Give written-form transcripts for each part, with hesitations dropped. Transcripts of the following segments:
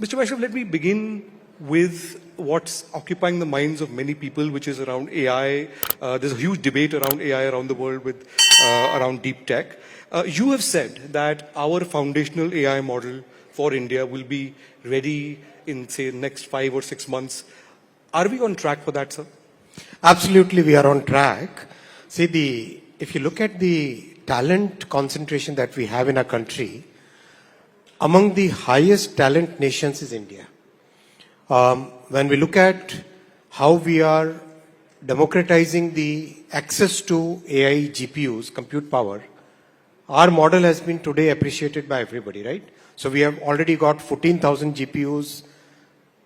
Mr. Vaishnav, let me begin with what's occupying the minds of many people, which is around AI. There's a huge debate around AI around the world with around deep tech. You have said that our foundational AI model for India will be ready in, say, next 5 or 6 months. Are we on track for that, sir? Absolutely, we are on track. See, if you look at the talent concentration that we have in our country, among the highest talent nations is India. When we look at how we are democratizing the access to AI GPUs, compute power, our model has been today appreciated by everybody, right? So we have already got 14,000 GPUs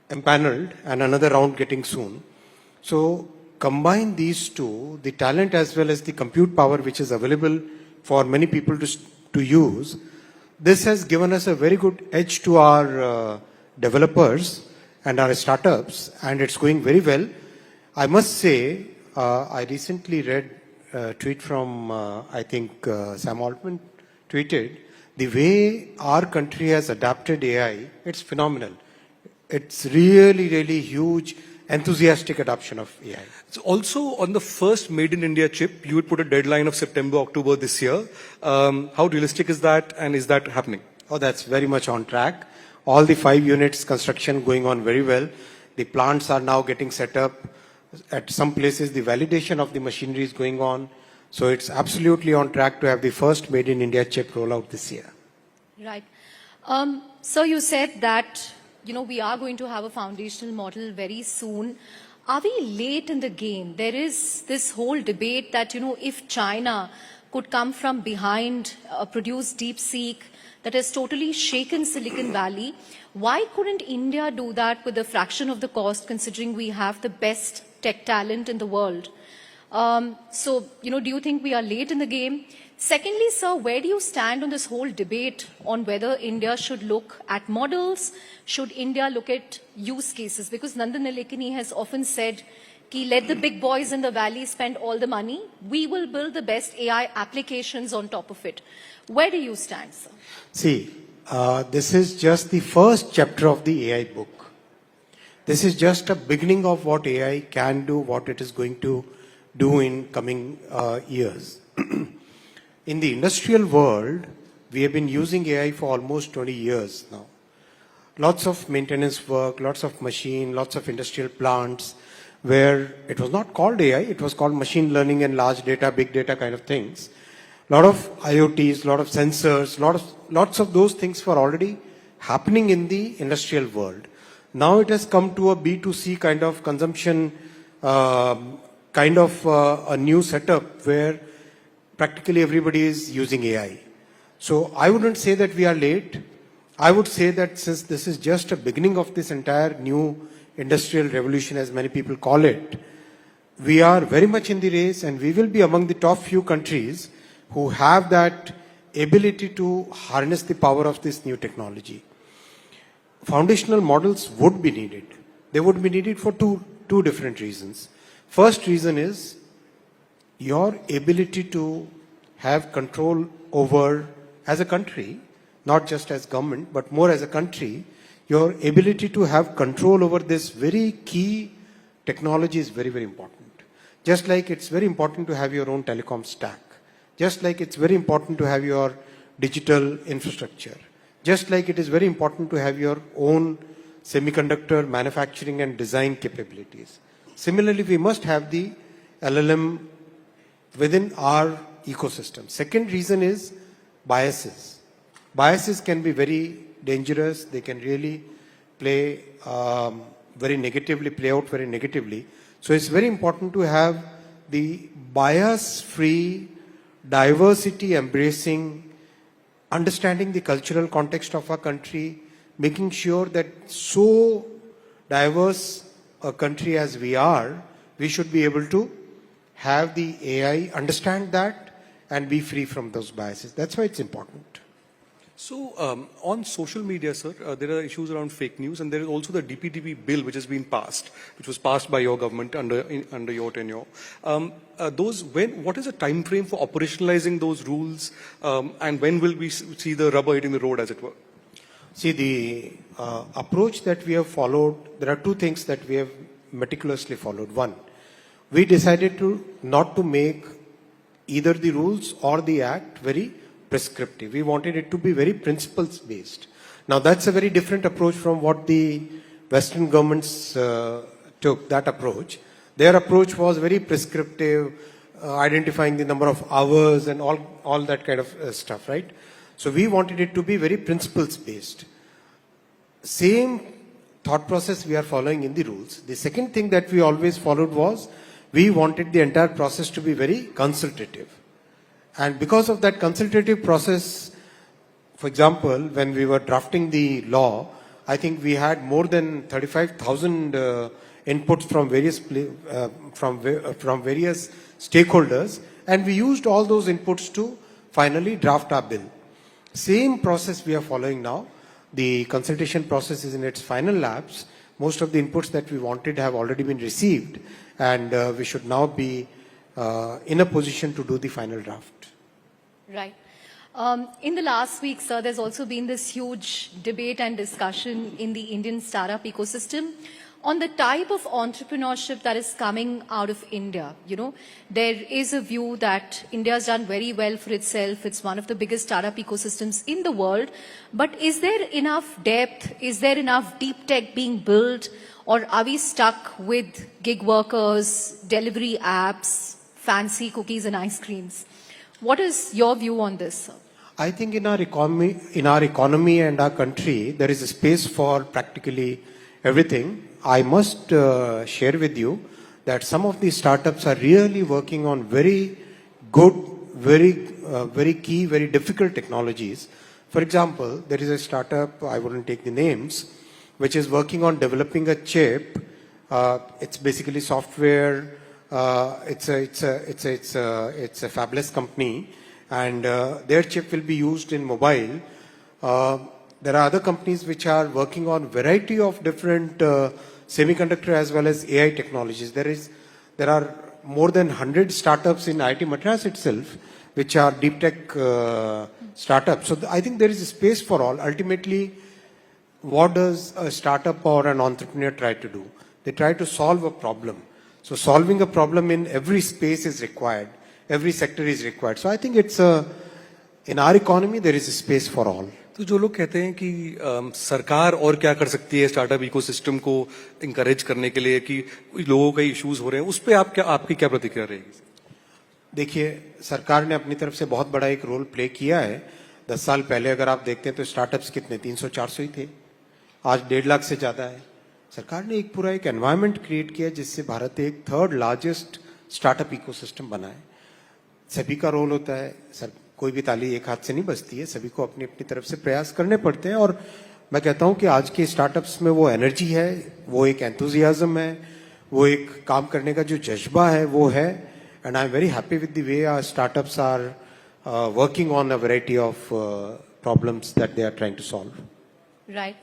empaneled and another round getting soon. So combine these two, the talent as well as the compute power which is available for many people to use, this has given us a very good edge to our developers and our startups, and it's going very well. I must say, I recently read a tweet from, I think Sam Altman tweeted, the way our country has adapted AI, it's phenomenal. It's really, really huge, enthusiastic adoption of AI. So also on the first Made in India chip, you would put a deadline of September, October this year. How realistic is that, and is that happening? Oh, that's very much on track. All the 5 units construction going on very well. The plants are now getting set up. At some places, the validation of the machinery is going on. So it's absolutely on track to have the first Made in India chip rollout this year. Right. So you said that, we are going to have a foundational model very soon. Are we late in the game? There is this whole debate that, if China could come from behind, produce DeepSeek that has totally shaken Silicon Valley, why couldn't India do that with a fraction of the cost, considering we have the best tech talent in the world? So, do you think we are late in the game? Secondly, sir, where do you stand on this whole debate on whether India should look at models? Should India look at use cases? Because Nandan Nilekani has often said, let the big boys in the valley spend all the money. We will build the best AI applications on top of it. Where do you stand, sir? See, this is just the first chapter of the AI book. This is just a beginning of what AI can do, what it is going to do in coming years. In the industrial world, we have been using AI for almost 20 years now. Lots of maintenance work, lots of machine, lots of industrial plants, where it was not called AI, it was called machine learning and large data, big data kind of things. Lot of IoTs, lot of sensors, lots of those things were already happening in the industrial world. Now it has come to a B2C kind of consumption, a new setup where practically everybody is using AI. So I wouldn't say that we are late. I would say that since this is just a beginning of this entire new industrial revolution, as many people call it, we are very much in the race, and we will be among the top few countries who have that ability to harness the power of this new technology. Foundational models would be needed. They would be needed for two different reasons. First reason is your ability to have control over, as a country, not just as government, but more as a country, your ability to have control over this very key technology is very, very important. Just like it's very important to have your own telecom stack. Just like it's very important to have your digital infrastructure. Just like it is very important to have your own semiconductor manufacturing and design capabilities. Similarly, we must have the LLM within our ecosystem. Second reason is biases. Biases can be very dangerous. They can really play very negatively, play out very negatively. So it's very important to have the bias-free, diversity embracing, understanding the cultural context of our country, making sure that so diverse a country as we are, we should be able to have the AI understand that and be free from those biases. That's why it's important. So on social media, sir, there are issues around fake news, and there is also the DPDP bill which has been passed, which was passed by your government under your tenure. What is the time frame for operationalizing those rules, and when will we see the rubber hitting the road, as it were? See, the approach that we have followed, there are two things that we have meticulously followed. One, we decided not to make either the rules or the act very prescriptive. We wanted it to be very principles based. Now that's a very different approach from what the Western governments took, that approach. Their approach was very prescriptive, identifying the number of hours and all that kind of stuff, right? So we wanted it to be very principles based. Same thought process we are following in the rules. The second thing that we always followed was we wanted the entire process to be very consultative. And because of that consultative process, for example, when we were drafting the law, I think we had more than 35,000 inputs from various stakeholders, and we used all those inputs to finally draft our bill. Same process we are following now. The consultation process is in its final laps. Most of the inputs that we wanted have already been received, and we should now be in a position to do the final draft. Right. In the last week, sir, there's also been this huge debate and discussion in the Indian startup ecosystem on the type of entrepreneurship that is coming out of India. You know, there is a view that India has done very well for itself. It's one of the biggest startup ecosystems in the world. But is there enough depth? Is there enough deep tech being built? Or are we stuck with gig workers, delivery apps, fancy cookies and ice creams? What is your view on this, sir? I think in our economy and our country, there is a space for practically everything. I must share with you that some of these startups are really working on very good, very key, very difficult technologies. For example, there is a startup, I wouldn't take the names, which is working on developing a chip. It's basically software. It's a fabless company, and their chip will be used in mobile. There are other companies which are working on variety of different semiconductor as well as AI technologies. There are more than 100 startups in IIT Madras itself, which are deep tech startups. So I think there is a space for all. Ultimately, what does a startup or an entrepreneur try to do? They try to solve a problem. So solving a problem in every space is required. Every sector is required. So I think in our economy, there is a space for all. तो जो लोग कहते हैं कि सरकार और क्या कर सकती है स्टार्टअप इकोसिस्टम को इंकरेज करने के लिए कि लोगों का इश्यूज हो रहे हैं, उस पे आपकी क्या प्रतिक्रिया रहेगी? देखिए, सरकार ने अपनी तरफ से बहुत बड़ा एक रोल प्ले किया है. 10 साल पहले अगर आप देखते हैं तो स्टार्टअप्स कितने 300-400 ही थे. आज 1.5 लाख से ज्यादा है. सरकार ने एक पूरा एक एनवायरनमेंट क्रिएट किया जिससे भारत एक 3rd लार्जेस्ट स्टार्टअप इकोसिस्टम बना है. सभी का रोल होता है. कोई भी ताली एक हाथ से नहीं बजती है. सभी को अपनी अपनी तरफ से प्रयास करने पड़ते हैं. और मैं कहता हूं कि आज के स्टार्टअप्स में वो एनर्जी है, वो एक एंथुजियाज्म है, वो एक काम करने का जो जज्बा है वो है. And I am very happy with the way our startups are working on a variety of problems that they are trying to solve. Right.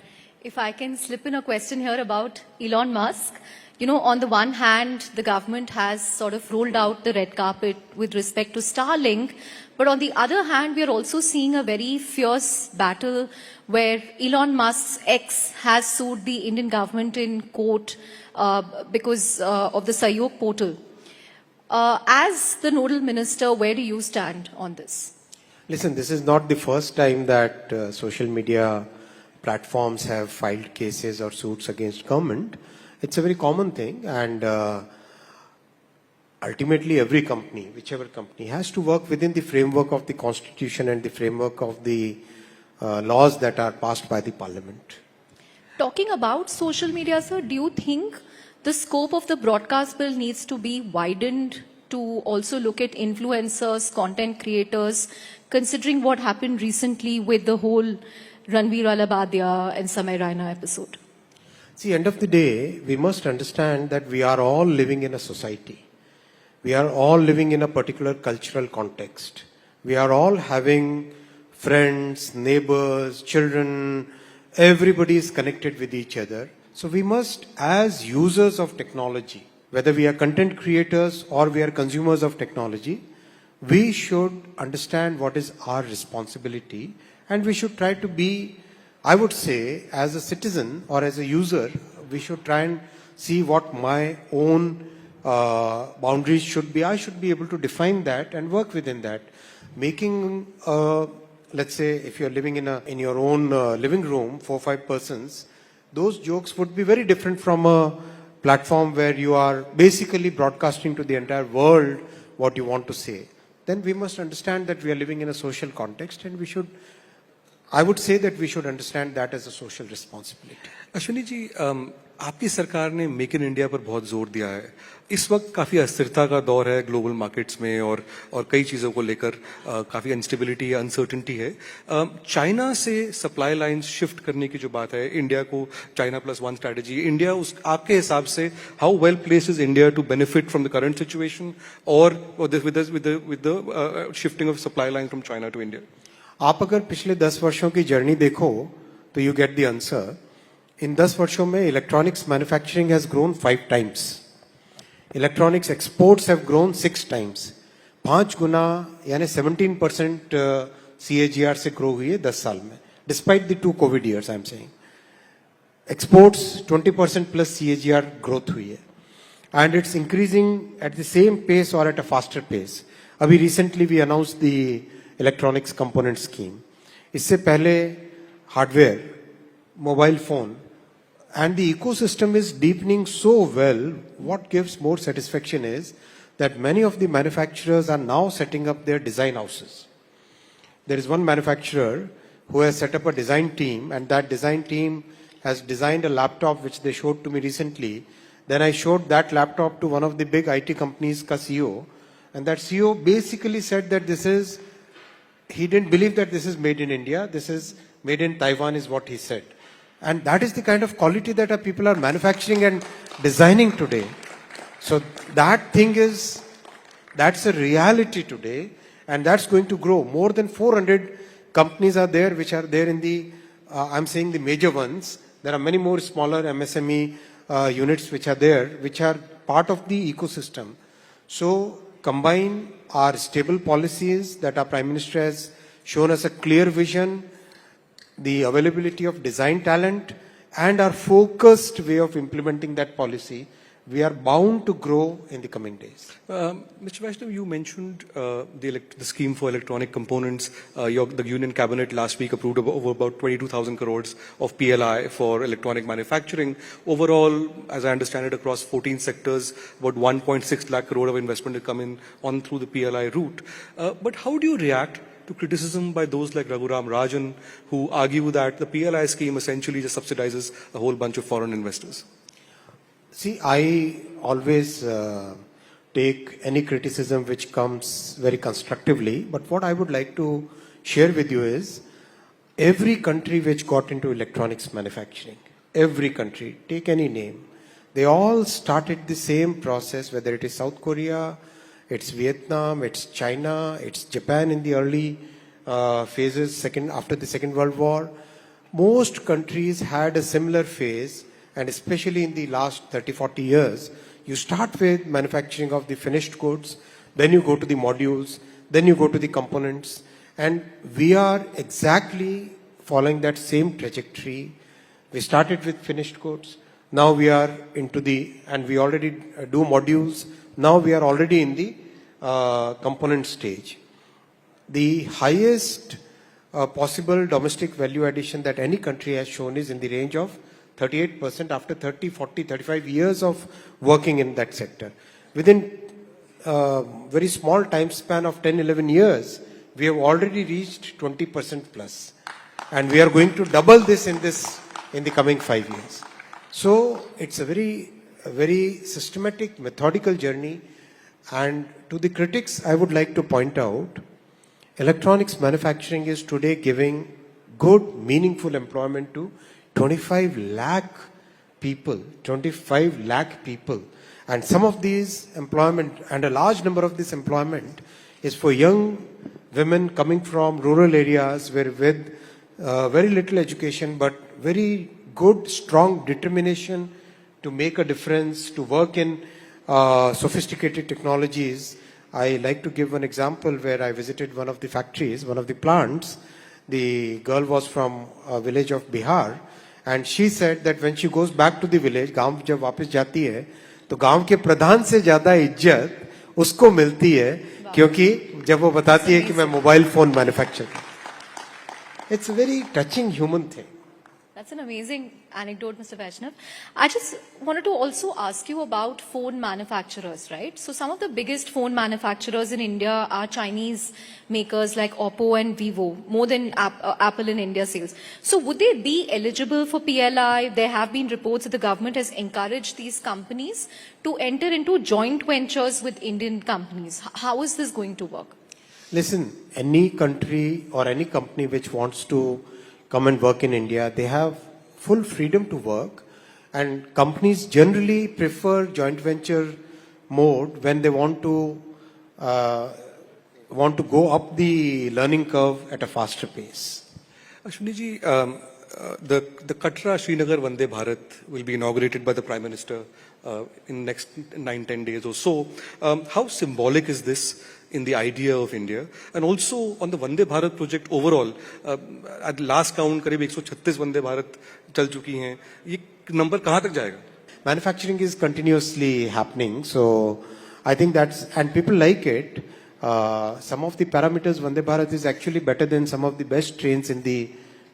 If I can slip in a question here about Elon Musk. You know, on the one hand, the government has sort of rolled out the red carpet with respect to Starlink. But on the other hand, we are also seeing a very fierce battle where Elon Musk's ex has sued the Indian government in court because of the Sahyog portal. As the nodal minister, where do you stand on this? Listen, this is not the first time that social media platforms have filed cases or suits against government. It's a very common thing, and ultimately every company, whichever company, has to work within the framework of the constitution and the framework of the laws that are passed by the parliament. Talking about social media, sir, do you think the scope of the broadcast bill needs to be widened to also look at influencers, content creators, considering what happened recently with the whole Ranveer Alabadia and Samay Raina episode? See, end of the day, we must understand that we are all living in a society. We are all living in a particular cultural context. We are all having friends, neighbors, children. Everybody is connected with each other. So we must, as users of technology, whether we are content creators or we are consumers of technology, we should understand what is our responsibility, and we should try to be I would say as a citizen or as a user, we should try and see what my own boundaries should be. I should be able to define that and work within that. Making, let's say, if you're living in your own living room, 4 or 5 persons, those jokes would be very different from a platform where you are basically broadcasting to the entire world what you want to say. Then we must understand that we are living in a social context, and I would say that we should understand that as a social responsibility. Ashwini ji, आपकी सरकार ने make in India पर बहुत जोर दिया है. इस वक्त काफी अस्थिरता का दौर है ग्लोबल मार्केट्स में और कई चीजों को लेकर काफी अनस्टेबिलिटी है, अनसर्टेनिटी है. चाइना से सप्लाई लाइंस शिफ्ट करने की जो बात है, इंडिया को चाइना +1 स्ट्रेटजी, इंडिया उस आपके हिसाब से how well placed is India to benefit from the current situation और with the shifting of supply line from China to India? आप अगर पिछले 10 वर्षों की जर्नी देखो तो यू गेट द आंसर. इन 10 वर्षों में electronics manufacturing has grown 5 times. Electronics exports have grown 6 times. 5 गुना यानी 17% CAGR से ग्रो हुई है 10 साल में, despite the 2 Covid years. I am saying exports 20% plus CAGR growth हुई है, and it's increasing at the same pace और एट अ फास्टर पेस. अभी recently we announce the electronics component scheme. इससे पहले hardware, mobile phone, and the ecosystem is deepening so well. What gives more satisfaction is that many of the manufacturers are now setting up their design houses. There is one manufacturer who has set up a design team, and that design team has designed a laptop which they showed to me recently. Then I showed that laptop to one of the big IT companies ka CEO, and that CEO basically said that he didn't believe that this is made in India, this is made in Taiwan is what he said. And that is the kind of quality that our people are manufacturing and designing today. So that's a reality today, and that's going to grow. More than 400 companies are there which are there in I'm saying the major ones. There are many more smaller MSME units which are there, which are part of the ecosystem. So combine our stable policies that our Prime Minister has shown us a clear vision, the availability of design talent, and our focused way of implementing that policy, we are bound to grow in the coming days. Mr. Vaishnav, you mentioned the scheme for electronic components. The Union Cabinet last week approved over about 22,000 crores of PLI for electronic manufacturing. Overall, as I understand it, across 14 sectors, about 1.6 lakh crore of investment will come in on through the PLI route. But how do you react to criticism by those like Raghuram Rajan, who argue that the PLI scheme essentially just subsidizes a whole bunch of foreign investors? See, I always take any criticism which comes very constructively, but what I would like to share with you is every country which got into electronics manufacturing, every country, take any name, they all started the same process, whether it is South Korea, it's Vietnam, it's China, it's Japan in the early phases after the Second World War. Most countries had a similar phase, and especially in the last 30-40 years, you start with manufacturing of the finished goods, then you go to the modules, then you go to the components, and we are exactly following that same trajectory. We started with finished goods, now we are and we already do modules, now we are already in the component stage. The highest possible domestic value addition that any country has shown is in the range of 38% after 30, 40, 35 years of working in that sector. Within very small time span of 10, 11 years, we have already reached 20% plus. And we are going to double this in the coming 5 years. So it's a very systematic, methodical journey. And to the critics, I would like to point out, electronics manufacturing is today giving good, meaningful employment to 25 lakh people. 25 lakh people. And some of these employment, and a large number of this employment, is for young women coming from rural areas with very little education, but very good, strong determination to make a difference, to work in sophisticated technologies. I like to give one example where I visited one of the factories, one of the plants. The girl was from a village of Bihar, and she said that when she goes back to the village, गांव जब वापस जाती है, तो गांव के प्रधान से ज्यादा इज्जत उसको मिलती है, क्योंकि जब वो बताती है कि मैं मोबाइल फोन मैन्युफैक्चर करती हूं. It's a very touching human thing. That's an amazing anecdote, Mr. Vaishnav. I just wanted to also ask you about phone manufacturers, right? So some of the biggest phone manufacturers in India are Chinese makers like Oppo and Vivo, more than Apple in India sales. So would they be eligible for PLI? There have been reports that the government has encouraged these companies to enter into joint ventures with Indian companies. How is this going to work? Listen, any country or any company which wants to come and work in India, they have full freedom to work, and companies generally prefer joint venture mode when they want to go up the learning curve at a faster pace. Ashwini ji, the Katra Srinagar Vande Bharat will be inaugurated by the Prime Minister in next 9-10 days or so. How symbolic is this in the idea of India? And also on the Vande Bharat project overall, at last count करीब 136 Vande Bharat चल चुकी हैं. ये number कहाँ तक जाएगा? Manufacturing is continuously happening, so I think that's, and people like it. Some of the parameters Vande Bharat is actually better than some of the best trains in the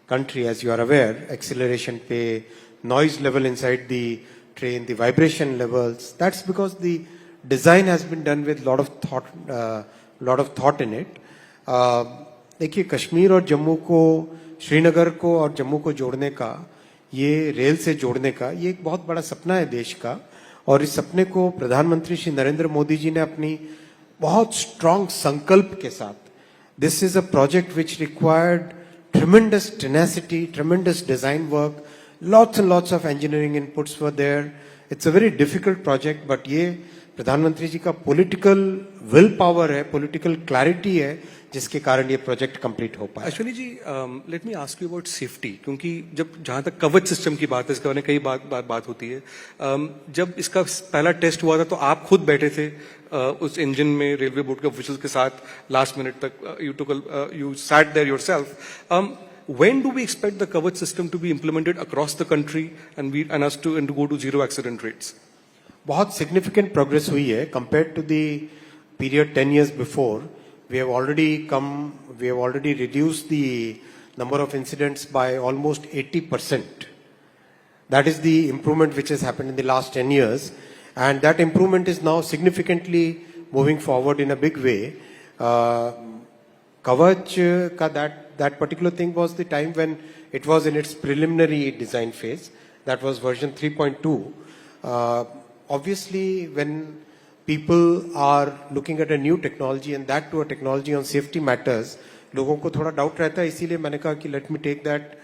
country, as you are aware. Acceleration pay, noise level inside the train, the vibration levels. That's because the design has been done with lot of thought in it. देखिए, कश्मीर और जम्मू को, श्रीनगर को और जम्मू को जोड़ने का, ये rail से जोड़ने का, ये एक बहुत बड़ा सपना है देश का. और इस सपने को प्रधानमंत्री श्री नरेंद्र मोदी जी ने अपनी बहुत स्ट्रॉन्ग संकल्प के साथ, this is a project which required tremendous tenacity, tremendous design work, lots and lots of engineering inputs were there. It's a very difficult project, but ये प्रधानमंत्री जी का पॉलिटिकल विल पावर है, पॉलिटिकल क्लैरिटी है, जिसके कारण ये प्रोजेक्ट कंप्लीट हो पाया. Ashwini ji, let me ask you about safety, क्योंकि जब जहां तक कवच सिस्टम की बात है, इसके बारे में कई बात होती है. जब इसका पहला टेस्ट हुआ था तो आप खुद बैठे थे उस इंजन में रेलवे बोर्ड के ऑफिशियल्स के साथ लास्ट मिनट तक. You sat there yourself. When do we expect the Kavach system to be implemented across the country and us to go to zero accident rates? बहुत significant progress हुई है compared to the period 10 years before. We have already reduced the number of incidents by almost 80%. That is the improvement which has happened in the last 10 years, and that improvement is now significantly moving forward in a big way. Kavach ka that particular thing was the time when it was in its preliminary design phase. That was version 3.2. Obviously, when people are looking at a new technology, and that to a technology on safety matters, लोगों को थोड़ा doubt रहता है, इसीलिए मैंने कहा कि let me take that,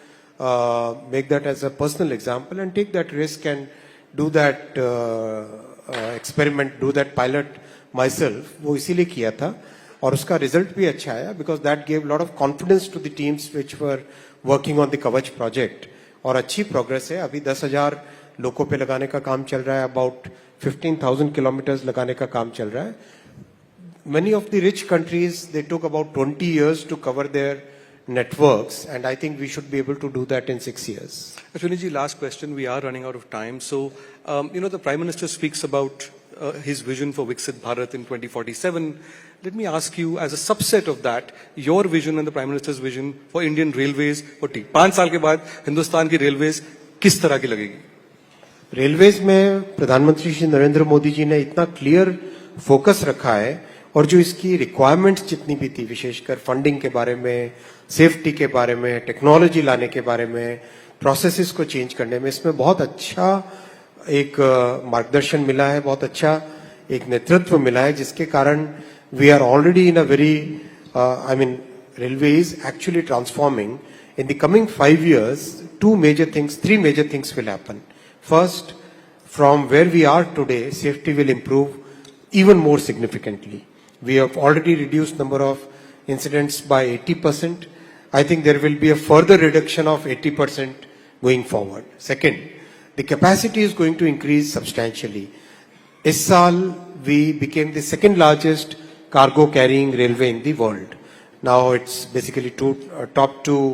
make that as a personal example and take that risk and do that experiment, do that pilot myself. वो इसीलिए किया था, और उसका result भी अच्छा आया, because that gave a lot of confidence to the teams which were working on the Kavach project. और अच्छी progress है. अभी 10,000 लोगों पे लगाने का काम चल रहा है, about 15,000 kilometers लगाने का काम चल रहा है. Many of the rich countries, they took about 20 years to cover their networks, and I think we should be able to do that in 6 years. Ashwini ji, last question. We are running out of time. So, the Prime Minister speaks about his vision for Viksit Bharat in 2047. Let me ask you, as a subset of that, your vision and the Prime Minister's vision for Indian railways for 5 साल के बाद हिंदुस्तान की railways किस तरह की लगेगी? Railways में प्रधानमंत्री श्री नरेंद्र मोदी जी ने इतना क्लियर फोकस रखा है, और जो इसकी रिक्वायरमेंट्स जितनी भी थी, विशेषकर फंडिंग के बारे में, सेफ्टी के बारे में, टेक्नोलॉजी लाने के बारे में, प्रोसेसेस को चेंज करने में, इसमें बहुत अच्छा एक मार्गदर्शन मिला है, बहुत अच्छा एक नेतृत्व मिला है, जिसके कारण we are already in a very, railway is actually transforming. In the coming 5 years, 3 major things will happen. First, from where we are today, safety will improve even more significantly. We have already reduced number of incidents by 80%. I think there will be a further reduction of 80% going forward. Second, the capacity is going to increase substantially. Is saal we became the second largest cargo carrying railway in the world. Now it's basically top two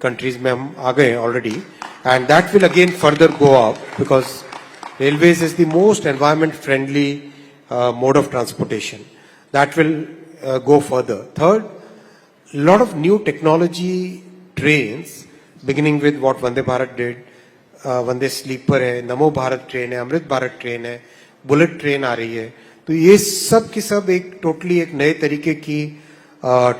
countries में हम आ गए already, and that will again further go up because railways is the most environment friendly mode of transportation. That will go further. Third, a lot of new technology trains, beginning with what Vande Bharat did. Vande sleeper है, Namo Bharat train है, Amrit Bharat train है, bullet train आ रही है, तो ये सब की सब एक टोटली एक नए तरीके की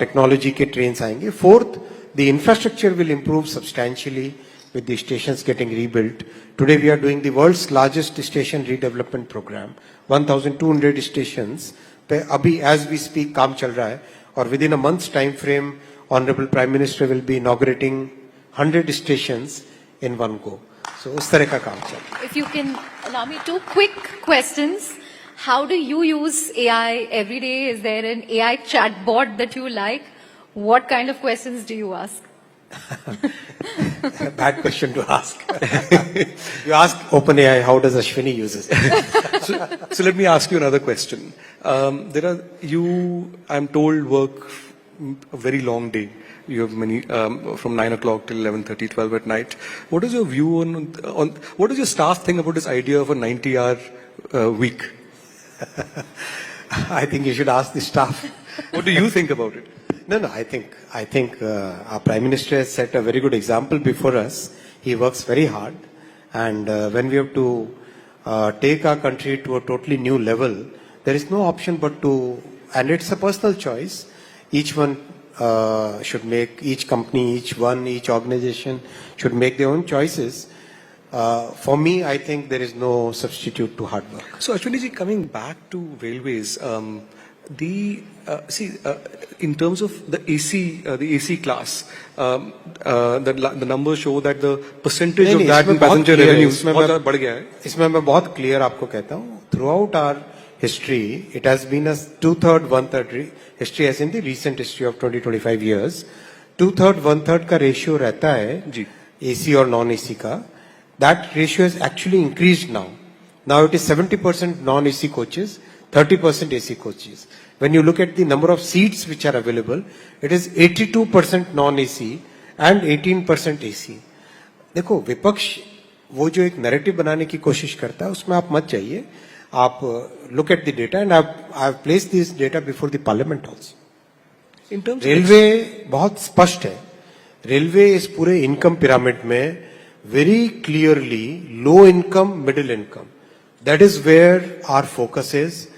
टेक्नोलॉजी के ट्रेन्स आएंगे. Fourth, the infrastructure will improve substantially with the stations getting rebuilt. Today we are doing the world's largest station redevelopment program. 1,200 stations पे अभी as we speak काम चल रहा है और within a month's time frame, Honorable Prime Minister will be inaugurating 100 stations in one go. So उस तरह का काम चल रहा है. If you can allow me 2 quick questions. How do you use AI every day? Is there an AI chatbot that you like? What kind of questions do you ask? Bad question to ask. You ask OpenAI, how does Ashwini use it? So let me ask you another question. I'm told, work a very long day. You have many, from 9 o'clock till 11:30, 12 at night. What is your view on what does your staff think about this idea of a 90-hour week? I think you should ask the staff. What do you think about it? No, I think our Prime Minister has set a very good example before us. He works very hard, and when we have to take our country to a totally new level, there is no option but to, and it's a personal choice. Each one should make, each company, each organization should make their own choices. For me, I think there is no substitute to hard work. So Ashwini ji, coming back to railways, in terms of the AC class, the numbers show that the percentage of that in passenger revenues बहुत ज़्यादा बढ़ गया है. इसमें मैं बहुत clear आपको कहता हूँ. Throughout our history, it has been a 2/3, 1/3 history, as in the recent history of 20-25 years. 2/3, 1/3 का ratio रहता है जी. AC और non-AC का. That ratio has actually increased now. Now it is 70% non-AC coaches, 30% AC coaches. When you look at the number of seats which are available, it is 82% non-AC and 18% AC. देखो, विपक्ष वो जो एक narrative बनाने की कोशिश करता है, उसमें आप मत जाइए. आप look at the data, and I've placed this data before the parliament also. In terms railway बहुत स्पष्ट है. रेलवे इस पूरे इनकम पिरामिड में very clearly low income, middle income. That is where our focus is.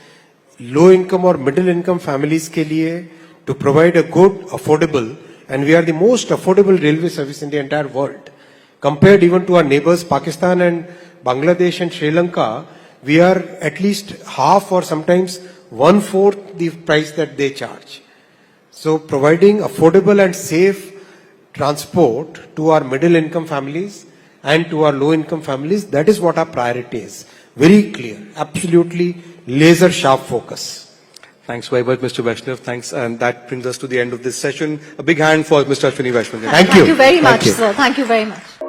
Low income or middle income families के लिए to provide a good, affordable, and we are the most affordable railway service in the entire world. Compared even to our neighbors Pakistan and Bangladesh and Sri Lanka, we are at least half or sometimes 1/4 the price that they charge. So providing affordable and safe transport to our middle income families and to our low income families, that is what our priority is. Very clear, absolutely laser sharp focus. Thanks very much, Mr. Vaishnav. Thanks, and that brings us to the end of this session. A big hand for Mr. Ashwini Vaishnav. Thank you. Thank you very much, Thank you. sir. Thank you very much.